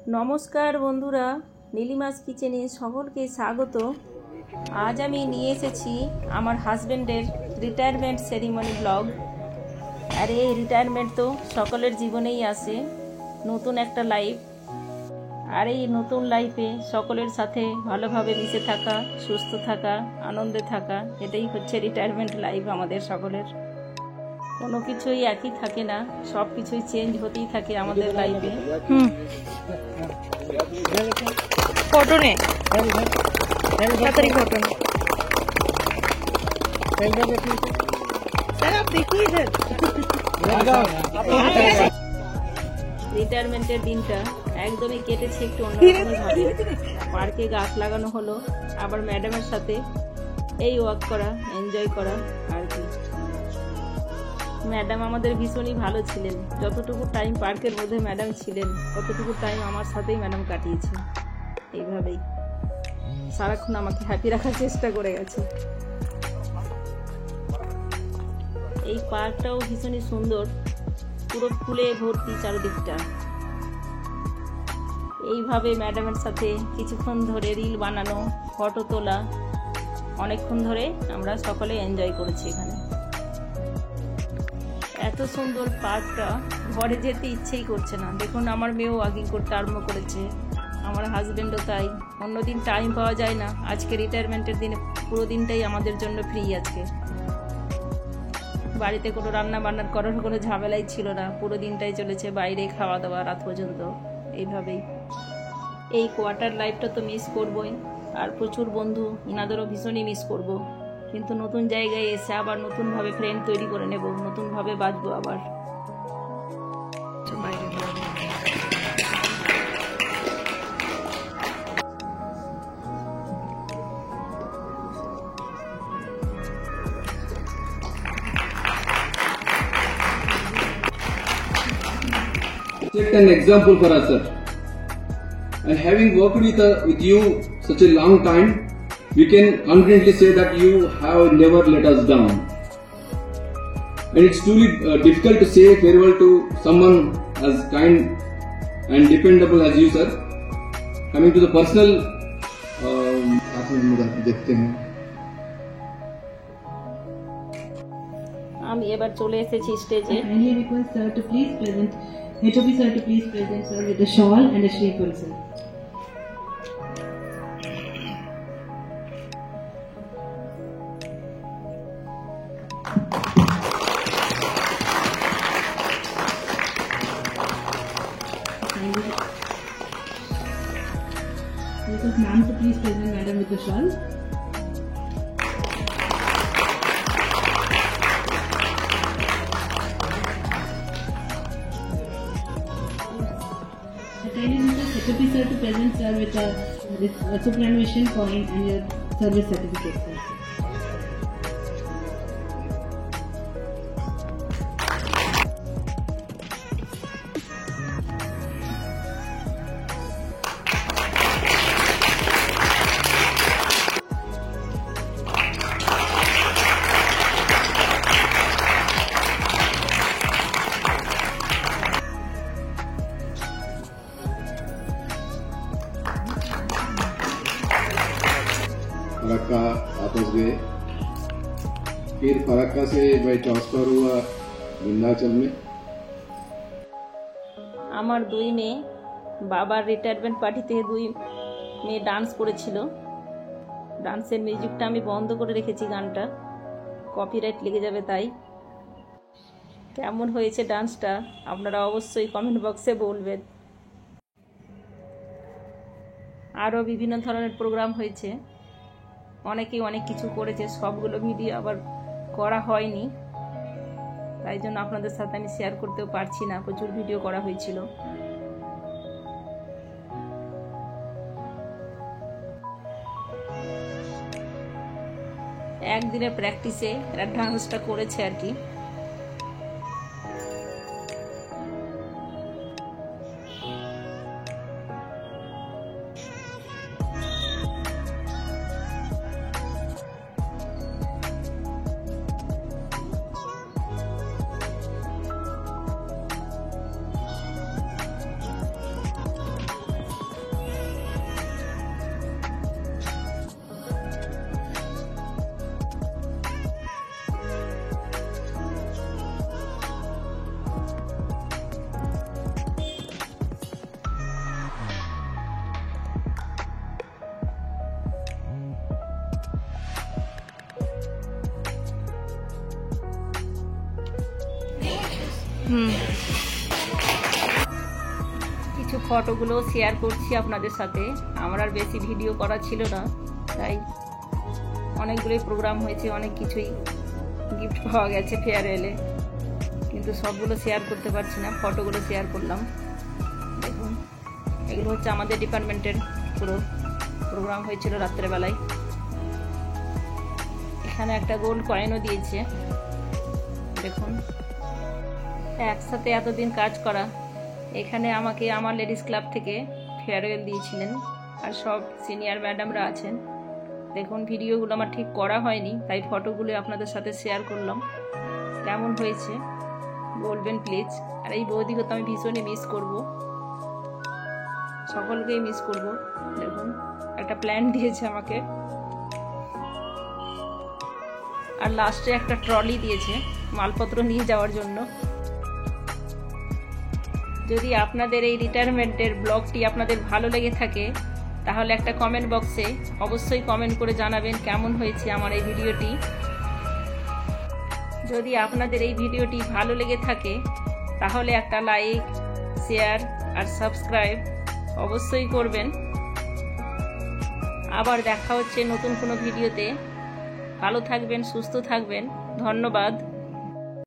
নমস্কার বন্ধুরা, নীলিমাস কিচেনে সকলকে স্বাগত। আজ আমি নিয়ে এসেছি আমার হাজব্যান্ডের রিটায়ারমেন্ট সেরিমনি ব্লগ। আর এই রিটায়ারমেন্ট তো সকলের জীবনেই আসে, নতুন একটা লাইফ। আর এই নতুন লাইফে সকলের সাথে ভালোভাবে মিশে থাকা, সুস্থ থাকা, আনন্দে থাকা, এটাই হচ্ছে রিটায়ারমেন্ট লাইফ আমাদের সকলের। কোনো কিছুই একই থাকে না, সব কিছুই চেঞ্জ হতেই থাকে আমাদের লাইফে। फोटो ने फोटो ने सर आप देखिए इधर। রিটায়ারমেন্টের দিনটা একদমই কেটেছে একটু অন্যরকমভাবে। পার্কে গাছ লাগানো হলো, আবার ম্যাডামের সাথে এই ওয়াক করা, এনজয় করা আর কি। ম্যাডাম আমাদের ভীষণই ভালো ছিলেন। যতটুকু টাইম পার্কের মধ্যে ম্যাডাম ছিলেন, ততটুকু টাইম আমার সাথেই ম্যাডাম কাটিয়েছে। এইভাবেই সারাক্ষণ আমাকে হ্যাপি রাখার চেষ্টা করে গেছে। এই পার্কটাও ভীষণই সুন্দর, পুরো ফুলে ভর্তি চারদিকটা। এইভাবে ম্যাডামের সাথে কিছুক্ষণ ধরে রিল বানানো, ফটো তোলা, অনেকক্ষণ ধরে আমরা সকলে এনজয় করেছি এখানে। এত সুন্দর পার্কটা, ঘরে যেতে ইচ্ছেই করছে না। দেখুন আমার মেয়েও ওয়াকিং করতে আরম্ভ করেছে, আমার হাজব্যান্ডও তাই। অন্যদিন টাইম পাওয়া যায় না, আজকে রিটায়ারমেন্টের দিনে পুরো দিনটাই আমাদের জন্য ফ্রি। আজকে বাড়িতে কোনো রান্না বান্নার করার কোনো ঝামেলাই ছিল না, পুরো দিনটাই চলেছে বাইরে খাওয়া দাওয়া রাত পর্যন্ত। এইভাবেই এই কোয়ার্টার লাইফটা তো মিস করবই, আর প্রচুর বন্ধু ইনাদেরও ভীষণই মিস করব। কিন্তু নতুন জায়গায় এসে আবার নতুনভাবে ফ্রেন্ড তৈরি করে নেব, নতুনভাবে বাঁচবো আবার। Set an example for us, sir. And having worked with you such a long time, we can confidently say that you have never let us down. And it's truly difficult to say farewell to someone as kind and dependable as you, sir. Coming to the personal, देखते हैं। আমি এবার চলে এসেছি স্টেজে। Kindly request sir to please present, HOP sir to please present sir with a shawl and a shriful sir. Request ma'am to please present madam with the shawl. Kindly request HOP sir to present sir with a superannuation coin and your service certificate sir. Farakka वापस गए, फिर फरक्का से मैं transfer हुआ विंध्याचल में। আমার দুই মেয়ে বাবার রিটায়ারমেন্ট পার্টিতে দুই মেয়ে ডান্স করেছিল। ডান্সের মিউজিকটা আমি বন্ধ করে রেখেছি, গানটা কপিরাইট লেগে যাবে, তাই। কেমন হয়েছে ডান্সটা আপনারা অবশ্যই কমেন্ট বক্সে বলবেন। আরও বিভিন্ন ধরনের প্রোগ্রাম হয়েছে, অনেকেই অনেক কিছু করেছে, সবগুলো ভিডিও আবার করা হয়নি, তাই জন্য আপনাদের সাথে আমি শেয়ার করতেও পারছি না। প্রচুর ভিডিও করা হয়েছিল। একদিনের প্র্যাকটিসে এরা ডান্সটা করেছে আর কি। কিছু ফটোগুলো শেয়ার করছি আপনাদের সাথে। আমার আর বেশি ভিডিও করা ছিল না, তাই অনেকগুলোই প্রোগ্রাম হয়েছে, অনেক কিছুই গিফট পাওয়া গেছে ফেয়ারওয়েলে, কিন্তু সবগুলো শেয়ার করতে পারছি না, ফটোগুলো শেয়ার করলাম। দেখুন, এগুলো হচ্ছে আমাদের ডিপার্টমেন্টের পুরো প্রোগ্রাম হয়েছিল রাত্রেবেলায়। এখানে একটা গোল্ড কয়েনও দিয়েছে। দেখুন, একসাথে এতদিন কাজ করা। এখানে আমাকে আমার লেডিস ক্লাব থেকে ফেয়ারওয়েল দিয়েছিলেন, আর সব সিনিয়র ম্যাডামরা আছেন। দেখুন, ভিডিওগুলো আমার ঠিক করা হয়নি, তাই ফটোগুলো আপনাদের সাথে শেয়ার করলাম। কেমন হয়েছে বলবেন প্লিজ। আর এই বৌদিকে তো আমি ভীষণই মিস করব, সকলকেই মিস করব। দেখুন, একটা প্ল্যান দিয়েছে আমাকে, আর লাস্টে একটা ট্রলি দিয়েছে মালপত্র নিয়ে যাওয়ার জন্য। যদি আপনাদের এই রিটায়ারমেন্টের ব্লগটি আপনাদের ভালো লেগে থাকে, তাহলে একটা কমেন্ট বক্সে অবশ্যই কমেন্ট করে জানাবেন কেমন হয়েছে আমার এই ভিডিওটি। যদি আপনাদের এই ভিডিওটি ভালো লেগে থাকে, তাহলে একটা লাইক, শেয়ার আর সাবস্ক্রাইব অবশ্যই করবেন। আবার দেখা হচ্ছে নতুন কোনো ভিডিওতে। ভালো থাকবেন, সুস্থ থাকবেন। ধন্যবাদ।